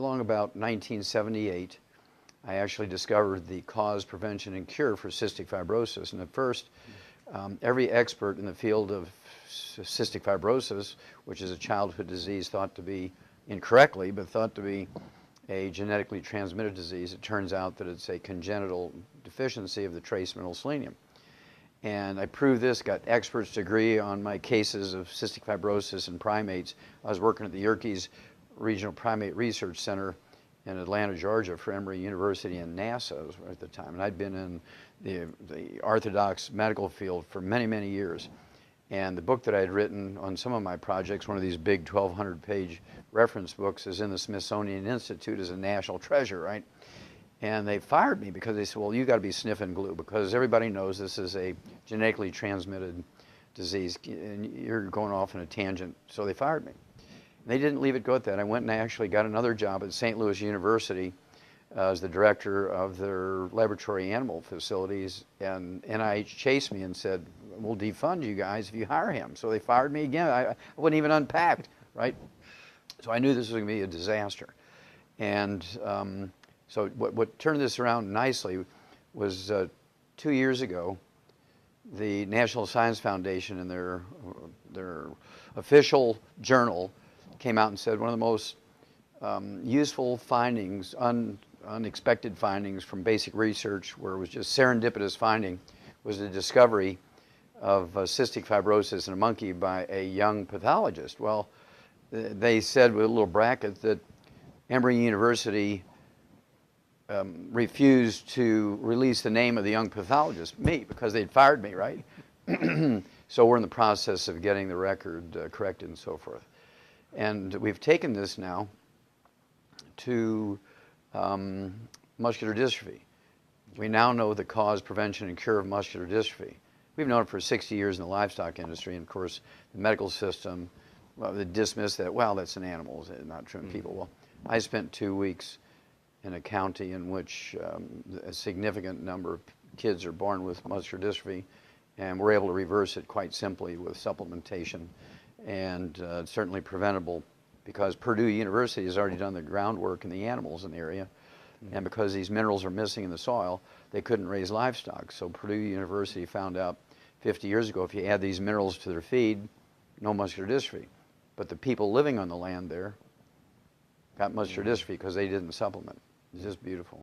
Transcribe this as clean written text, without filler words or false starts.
along about 1978, I actually discovered the cause, prevention, and cure for cystic fibrosis. And at first, every expert in the field of cystic fibrosis, which is a childhood disease thought to be incorrectly, but thought to be a genetically transmitted disease, it turns out that it's a congenital deficiency of the trace mineral selenium. And I proved this, got experts to agree on my cases of cystic fibrosis in primates. I was working at the Yerkes Regional Primate Research Center in Atlanta, Georgia for Emory University and NASA at the time. And I'd been in the orthodox medical field for many, many years. And the book that I had written on some of my projects, one of these big 1,200-page reference books, is in the Smithsonian Institute as a national treasure, right? And they fired me because they said, well, you got to be sniffing glue because everybody knows this is a genetically transmitted disease and you're going off on a tangent. So they fired me. They didn't leave it go at that. I went and I actually got another job at St. Louis University as the director of their laboratory animal facilities, and NIH chased me and said, we'll defund you guys if you hire him. So they fired me again. I wasn't even unpacked, right? So I knew this was going to be a disaster. And so what turned this around nicely was 2 years ago, the National Science Foundation in their official journal came out and said one of the most useful findings, unexpected findings from basic research, where it was just serendipitous finding, was the discovery of cystic fibrosis in a monkey by a young pathologist. Well, they said with a little bracket that Emory University refused to release the name of the young pathologist, me, because they'd fired me, right? So we're in the process of getting the record corrected and so forth. And we've taken this now to muscular dystrophy. We now know the cause, prevention, and cure of muscular dystrophy. We've known it for 60 years in the livestock industry, and of course, the medical system, well, they dismiss that, well, that's in animals, not true in people. Well, I spent 2 weeks in a county in which a significant number of kids are born with muscular dystrophy, and we're able to reverse it quite simply with supplementation, and certainly preventable because Purdue University has already done the groundwork in the animals in the area, and because these minerals are missing in the soil, they couldn't raise livestock. So Purdue University found out 50 years ago if you add these minerals to their feed, no muscular dystrophy. But the people living on the land there got muscular dystrophy because they didn't supplement. It's just beautiful.